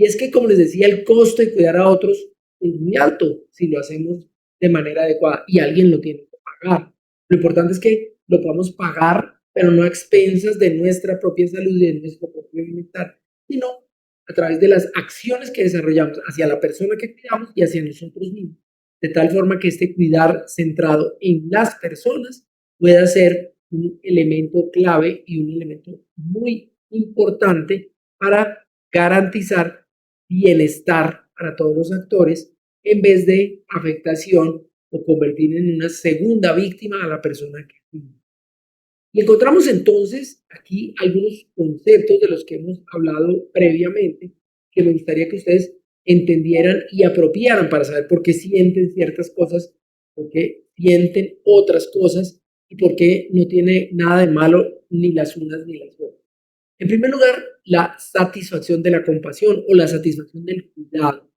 Y es que, como les decía, el costo de cuidar a otros es muy alto si lo hacemos de manera adecuada y alguien lo tiene que pagar. Lo importante es que lo podamos pagar, pero no a expensas de nuestra propia salud y de nuestro propio bienestar, sino a través de las acciones que desarrollamos hacia la persona que cuidamos y hacia nosotros mismos, de tal forma que este cuidar centrado en las personas pueda ser un elemento clave y un elemento muy importante para garantizar bienestar para todos los actores en vez de afectación o convertir en una segunda víctima a la persona que cuida. Y encontramos entonces aquí algunos conceptos de los que hemos hablado previamente que me gustaría que ustedes entendieran y apropiaran para saber por qué sienten ciertas cosas, por qué sienten otras cosas y por qué no tiene nada de malo ni las unas ni las otras. En primer lugar, la satisfacción de la compasión o la satisfacción del cuidado,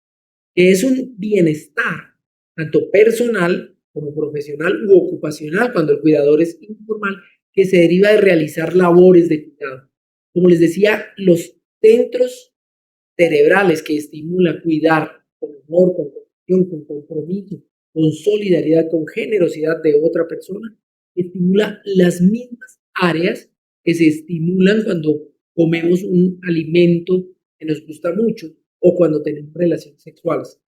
que es un bienestar tanto personal como profesional u ocupacional cuando el cuidador es informal, que se deriva de realizar labores de cuidado. Como les decía, los centros cerebrales que estimulan cuidar con amor, con compasión, con compromiso, con solidaridad, con generosidad de otra persona, estimula las mismas áreas que se estimulan cuando comemos un alimento que nos gusta mucho o cuando tenemos relaciones sexuales.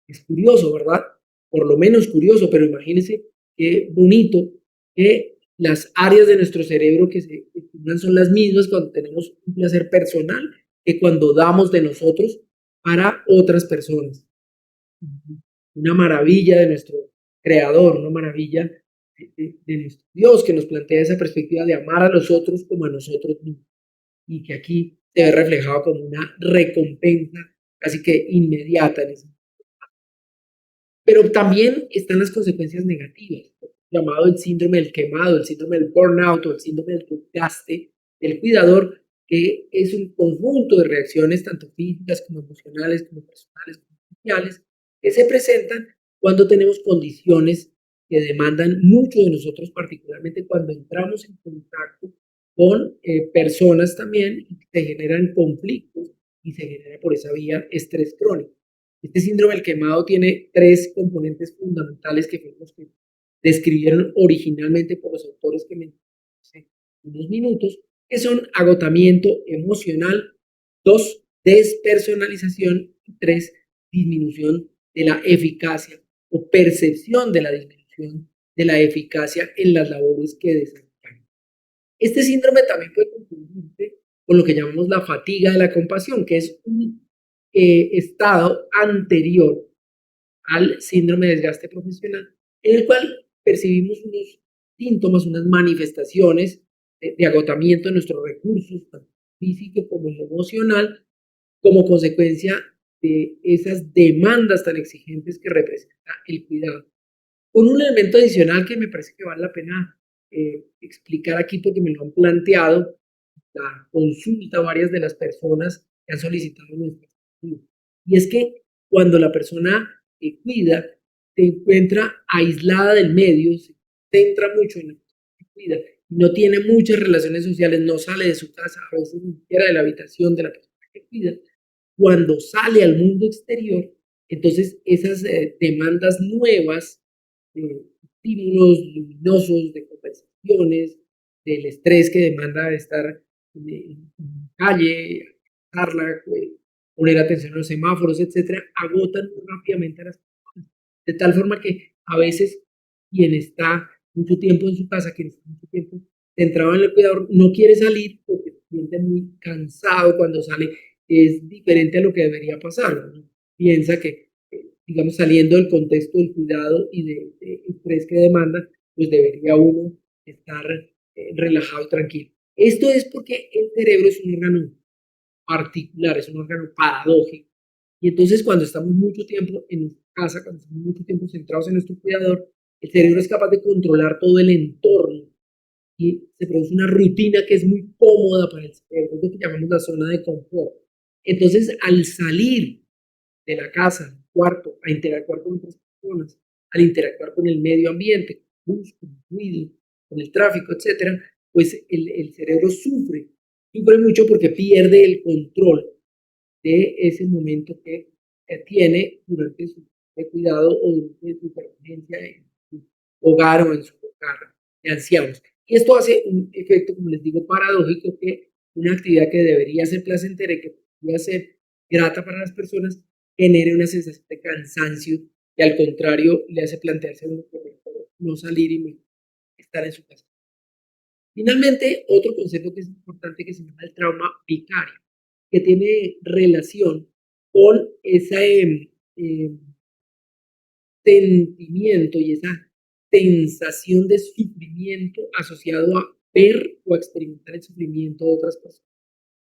Es curioso, ¿verdad? Por lo menos curioso, pero imagínense qué bonito que las áreas de nuestro cerebro que se estimulan son las mismas cuando tenemos un placer personal que cuando damos de nosotros para otras personas. Una maravilla de nuestro creador, una maravilla de nuestro Dios que nos plantea esa perspectiva de amar a los otros como a nosotros mismos y que aquí se ve reflejado como una recompensa casi que inmediata en ese. Pero también están las consecuencias negativas, llamado el síndrome del quemado, el síndrome del burnout o el síndrome del desgaste del cuidador, que es un conjunto de reacciones tanto físicas como emocionales, como personales, como sociales, que se presentan cuando tenemos condiciones que demandan mucho de nosotros, particularmente cuando entramos en contacto con personas también, y se generan conflictos y se genera por esa vía estrés crónico. Este síndrome del quemado tiene tres componentes fundamentales que fuimos que describieron originalmente por los autores que mencioné hace unos minutos, que son agotamiento emocional, dos, despersonalización y tres, disminución de la eficacia o percepción de la disminución de la eficacia en las labores que desarrollan. Este síndrome también puede confundirse con lo que llamamos la fatiga de la compasión, que es un estado anterior al síndrome de desgaste profesional, en el cual percibimos unos síntomas, unas manifestaciones de agotamiento de nuestros recursos, tanto físico como emocional, como consecuencia de esas demandas tan exigentes que representa el cuidado. Con un elemento adicional que me parece que vale la pena explicar aquí porque me lo han planteado, la consulta varias de las personas que han solicitado nuestra ayuda. Y es que cuando la persona que cuida se encuentra aislada del medio, se centra mucho en la persona que cuida, no tiene muchas relaciones sociales, no sale de su casa, a veces ni siquiera de la habitación de la persona que cuida, cuando sale al mundo exterior, entonces esas demandas nuevas, estímulos luminosos, de conversaciones, del estrés que demanda de estar en calle, charla, poner atención a los semáforos, etcétera, agotan rápidamente a las personas. De tal forma que a veces quien está mucho tiempo en su casa, quien está mucho tiempo centrado en el cuidador, no quiere salir porque se siente muy cansado cuando sale, es diferente a lo que debería pasar, ¿no? Piensa que, digamos, saliendo del contexto del cuidado y de estrés que demanda, pues debería uno estar relajado y tranquilo. Esto es porque el cerebro es un órgano particular, es un órgano paradójico. Y entonces cuando estamos mucho tiempo en nuestra casa, cuando estamos mucho tiempo centrados en nuestro cuidador, el cerebro es capaz de controlar todo el entorno y se produce una rutina que es muy cómoda para el cerebro, es lo que llamamos la zona de confort. Entonces, al salir de la casa, del cuarto, a interactuar con otras personas, al interactuar con el medio ambiente, con luz, con ruido, con el tráfico, etcétera, pues el cerebro sufre mucho porque pierde el control. de ese momento que tiene durante su cuidado o durante su permanencia en su hogar o en su hogar de ancianos. Y esto hace un efecto, como les digo, paradójico, que una actividad que debería ser placentera y que debería ser grata para las personas, genere una sensación de cansancio y al contrario le hace plantearse no salir y estar en su casa. Finalmente, otro concepto que es importante que se llama el trauma vicario, que tiene relación con ese sentimiento y esa sensación de sufrimiento asociado a ver o a experimentar el sufrimiento de otras personas.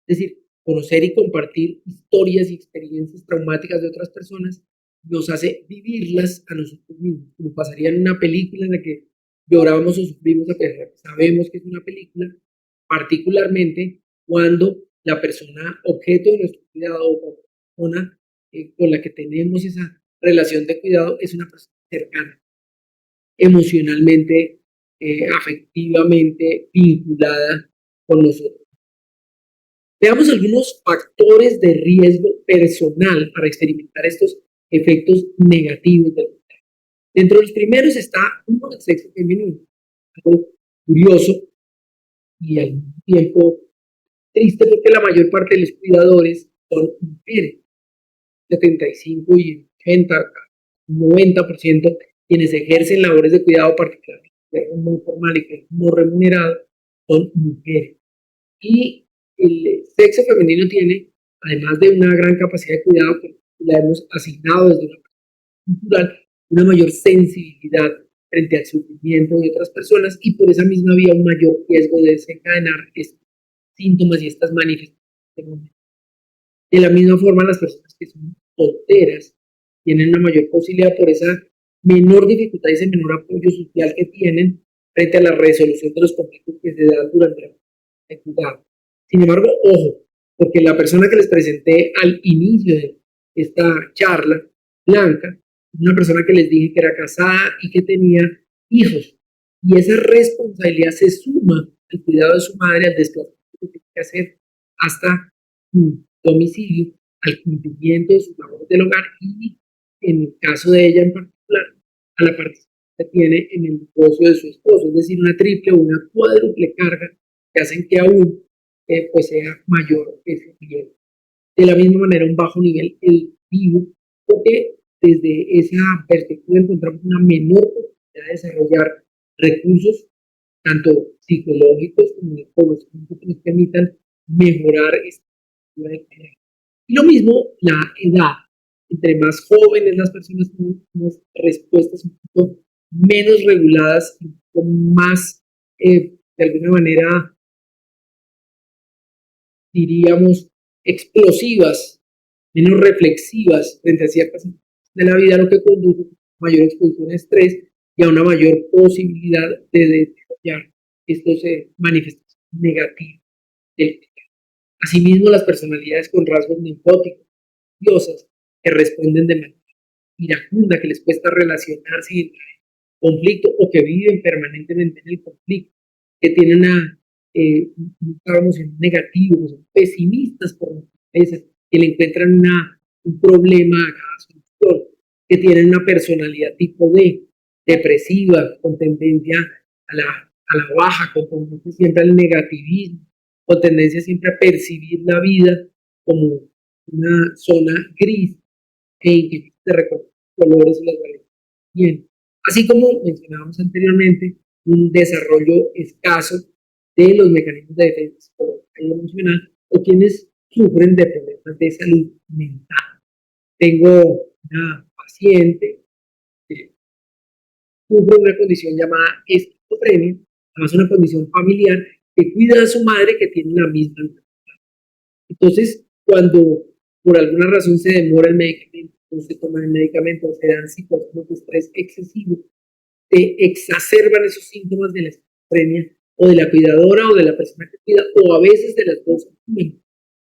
Es decir, conocer y compartir historias y experiencias traumáticas de otras personas nos hace vivirlas a nosotros mismos, como pasaría en una película en la que lloramos o sufrimos a pesar de que sabemos que es una película, particularmente cuando la persona objeto de nuestro cuidado o la persona con la que tenemos esa relación de cuidado es una persona cercana, emocionalmente, afectivamente vinculada con nosotros. Veamos algunos factores de riesgo personal para experimentar estos efectos negativos del contagio. Dentro de los primeros está uno del sexo femenino, algo curioso y al mismo tiempo triste porque la mayor parte de los cuidadores son mujeres, 75 y 80, 90% quienes ejercen labores de cuidado particularmente no formal y que no remunerado son mujeres. Y el sexo femenino tiene, además de una gran capacidad de cuidado que la hemos asignado desde una cultural, una mayor sensibilidad frente al sufrimiento de otras personas y por esa misma vía un mayor riesgo de desencadenar estos síntomas y estas manifestaciones. De la misma forma, las personas que son solteras tienen una mayor posibilidad por esa menor dificultad y ese menor apoyo social que tienen frente a la resolución de los conflictos que se dan durante la cuidado. Sin embargo, ojo, porque la persona que les presenté al inicio de esta charla, Blanca, una persona que les dije que era casada y que tenía hijos. Y esa responsabilidad se suma al cuidado de su madre, al desplazamiento que tiene que hacer hasta domicilio, al cumplimiento de sus labores del hogar y, en el caso de ella en particular, a la participación que tiene en el negocio de su esposo, es decir, una triple o una cuádruple carga que hacen que aún pues sea mayor ese riesgo. De la misma manera, un bajo nivel educativo, porque desde esa perspectiva encontramos una menor posibilidad de desarrollar recursos, tanto psicológicos como de conocimiento que nos permitan mejorar esta actividad de cuidado. Y lo mismo la edad. Entre más jóvenes las personas tienen unas respuestas un poco menos reguladas, un poco más, de alguna manera, diríamos, explosivas, menos reflexivas frente a ciertas situaciones de la vida, lo que conduce a mayor exposición a estrés y a una mayor posibilidad de desarrollar estos manifestaciones negativas del. Asimismo, las personalidades con rasgos neuróticos, ansiosas, que responden de manera iracunda, que les cuesta relacionarse y entrar en conflicto o que viven permanentemente en el conflicto, que tienen un estado emocional negativo, que son pesimistas por veces, que le encuentran un problema a cada solución, que tienen una personalidad tipo D, depresiva, con tendencia a la baja, con tendencia siempre al negativismo, con tendencia siempre a percibir la vida como una zona gris e incapaz de reconocer colores y las variaciones. Bien, así como mencionábamos anteriormente, un desarrollo escaso de los mecanismos de defensa psicológica y emocional o quienes sufren de problemas de salud mental. Tengo una paciente que sufre una condición llamada esquizofrenia, además una condición familiar que cuida a su madre que tiene la misma enfermedad. Entonces, cuando por alguna razón se demora el medicamento, no se toma el medicamento, se dan situaciones de estrés excesivo, se exacerban esos síntomas de la esquizofrenia o de la cuidadora o de la persona que cuida, o a veces de las dos,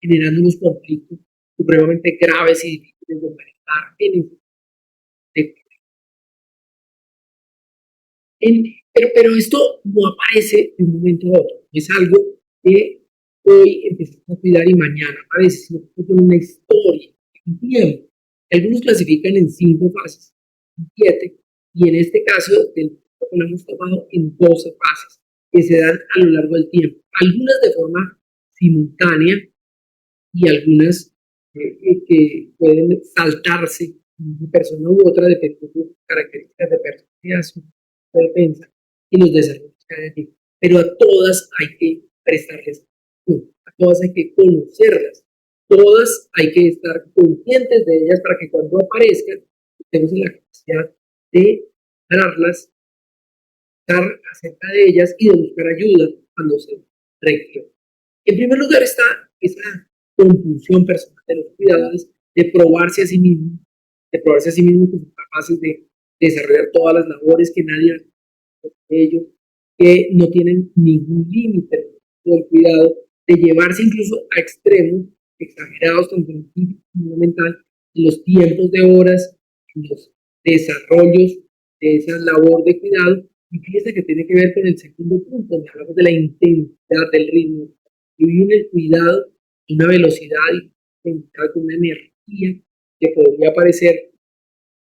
generando unos conflictos supremamente graves y difíciles de manejar pero esto no aparece de un momento a otro, es algo que hoy empiezas a cuidar y mañana aparece, sino que tiene una historia, un tiempo. Algunos clasifican en 5 fases, 7, y en este caso lo hemos tomado en 12 fases que se dan a lo largo del tiempo, algunas de forma simultánea y algunas que pueden saltarse de una persona u otra dependiendo de sus características de personalidad, su defensa y los desarrollos cada día. Pero a todas hay que prestarles atención, a todas hay que conocerlas, todas hay que estar conscientes de ellas para que cuando aparezcan estemos en la capacidad de pararlas, estar acerca de ellas y de buscar ayuda cuando se requiera. En primer lugar está esa compulsión personal de los cuidadores de probarse a sí mismos, que son capaces de desarrollar todas las labores que nadie hace por ellos, que no tienen ningún límite del cuidado, de llevarse incluso a extremos exagerados tanto en el físico como en lo mental, en los tiempos de horas, en los desarrollos de esa labor de cuidado, y fíjese que tiene que ver con el segundo punto, donde hablamos de la intensidad del ritmo, vivir en el cuidado y una velocidad y una energía que podría parecer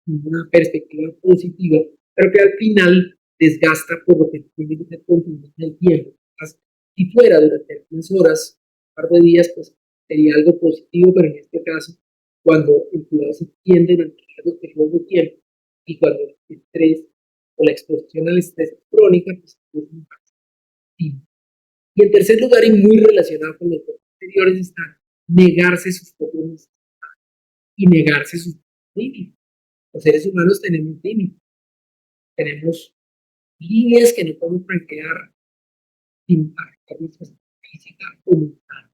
una perspectiva positiva, pero que al final desgasta por lo que tiene que ser continuo en el tiempo. Si fuera durante algunas horas, un par de días, pues sería algo positivo, pero en este caso, cuando el cuidado se extiende durante largos periodos de tiempo y cuando el estrés o la exposición al estrés es crónica, pues es muy positivo. Y en tercer lugar, y muy relacionado con los dos anteriores, está negarse sus propios necesidades y negarse sus límites. Los seres humanos tenemos límites, tenemos líneas que no podemos franquear sin afectar nuestra física o mental.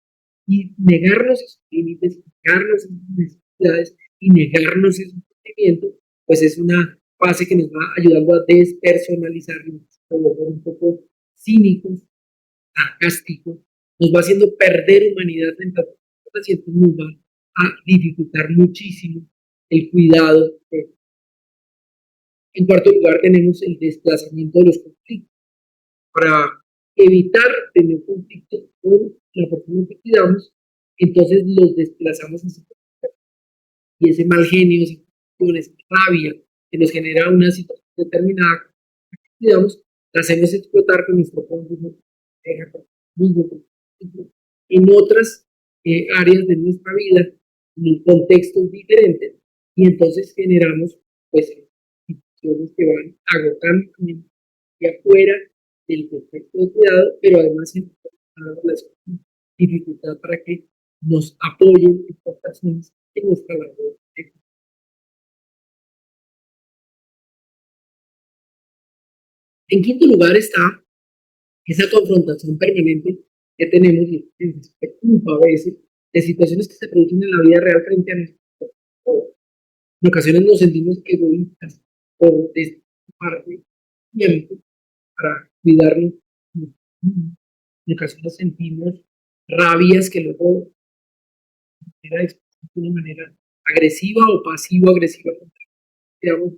Y negarnos esos límites, negarnos esas necesidades y negarnos esos sentimientos, pues es una fase que nos va ayudando a despersonalizarnos, como un poco cínicos, sarcásticos, nos va haciendo perder humanidad en tantas cosas y entonces nos va a dificultar muchísimo el cuidado. En cuarto lugar, tenemos el desplazamiento de los conflictos. Para evitar tener conflictos con la persona que cuidamos, entonces los desplazamos a su y ese mal genio, esa rabia que nos genera una situación determinada, digamos, la hacemos explotar con nuestro cónyuge, en otras áreas de nuestra vida, en contextos diferentes, y entonces generamos pues situaciones que van agotando y afuera del contexto de cuidado, pero además en las dificultad para que nos apoyen estas personas en nuestra labor. En quinto lugar está esa confrontación permanente que tenemos y se culpa a veces de situaciones que se producen en la vida real frente a nosotros. En ocasiones nos sentimos egoístas o de parte tiempo para cuidarnos. En ocasiones sentimos rabias que luego de una manera agresiva o pasivo-agresiva digamos,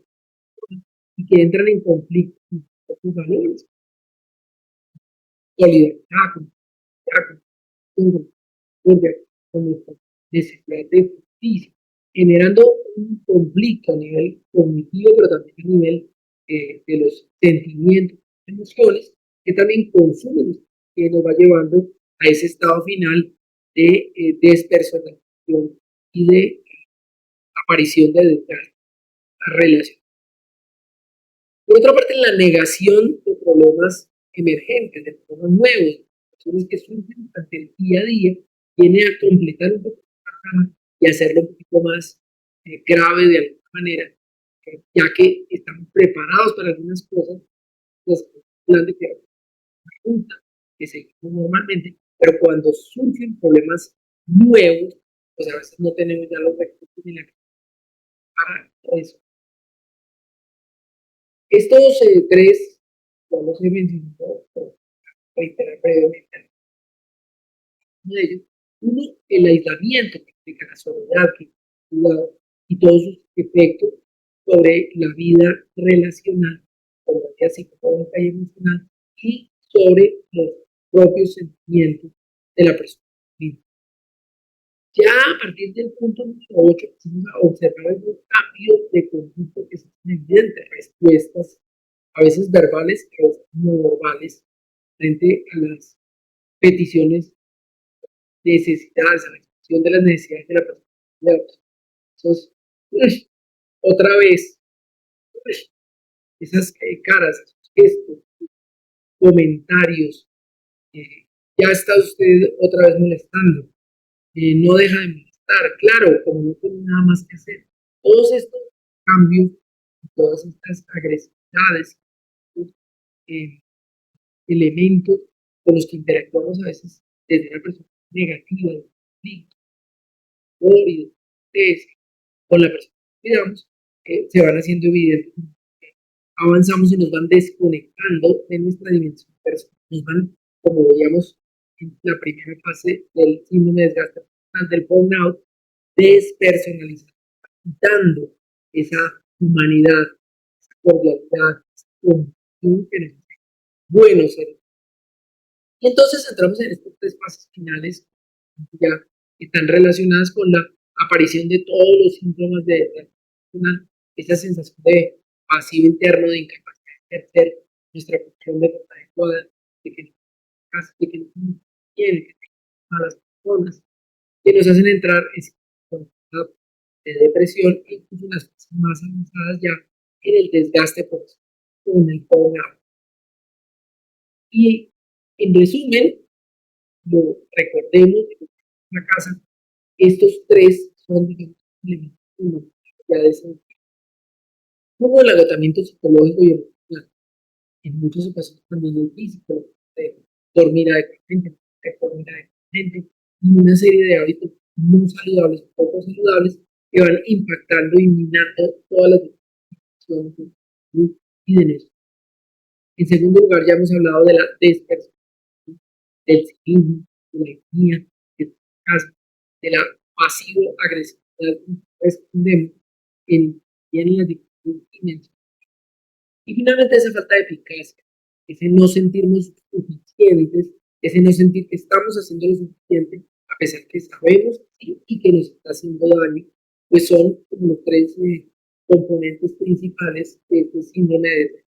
y que entran en conflicto con sus valores, solidaridad, con, con nuestra necesidad de justicia, generando un conflicto a nivel cognitivo, pero también a nivel de los sentimientos, emociones, que también consumen, que nos va llevando a ese estado final de despersonalización y de aparición de desgaste relación. Por otra parte, la negación de problemas emergentes, de problemas nuevos, personas que surgen durante el día a día, viene a completar un poco y hacerlo un poquito más grave de alguna manera, ya que estamos preparados para algunas cosas, pues, plan de que junta que seguimos normalmente, pero cuando surgen problemas nuevos, pues a veces no tenemos ya los recursos ni la para eso. Estos tres, vamos a mencionar, reiterar brevemente de ellos. Uno, el aislamiento que implica la soledad, y todos sus efectos sobre la vida relacional, sobre la vida psicológica y emocional, y sobre los propios sentimientos de la persona. Ya a partir del punto número 8, empezamos a observar algunos cambios de conducta que son evidentes, respuestas, a veces verbales, a veces no verbales, frente a las peticiones, necesidades, a la expresión de las necesidades de la persona. Entonces, otra vez, esas caras, esos gestos, comentarios, ya está usted otra vez molestando, no deja de molestar, claro, como no tiene nada más que hacer. Todos estos cambios, todas estas agresividades, eh, elementos con los que interactuamos a veces desde una persona negativa, de conflicto, odio, con la persona que cuidamos, se van haciendo evidentes. Avanzamos y nos van desconectando de nuestra dimensión personal. Nos van, como veíamos en la primera fase del síndrome de desgaste del burnout, despersonalizando, quitando esa humanidad, esa cordialidad, esa compasión que necesitamos. Bueno, seres. Y entonces entramos en estas tres fases finales ya están relacionadas con la aparición de todos los síntomas de esa sensación de vacío interno, de incapacidad de ejercer nuestra función de adecuada, de que no quieren a las personas, que nos hacen entrar en situaciones de depresión e incluso las fases más avanzadas ya en el desgaste por con el burnout. Y en resumen, lo recordemos en la casa, estos tres son, digamos, elementos ya de ese. Como el agotamiento psicológico y emocional, en muchas ocasiones también el físico, de dormir adecuadamente, de dormir adecuadamente, y una serie de hábitos no saludables, poco saludables, que van impactando y minando todas las decisiones de salud y de negocio. En segundo lugar, ya hemos hablado de la despersonalización, del cinismo, de la ironía, de la pasivo-agresividad que respondemos en las diferentes dimensiones. Y finalmente esa falta de eficacia, ese no sentirnos suficientes, ese no sentir que estamos haciendo lo suficiente, a pesar que sabemos y que nos está haciendo daño, pues son como los tres componentes principales de este síndrome de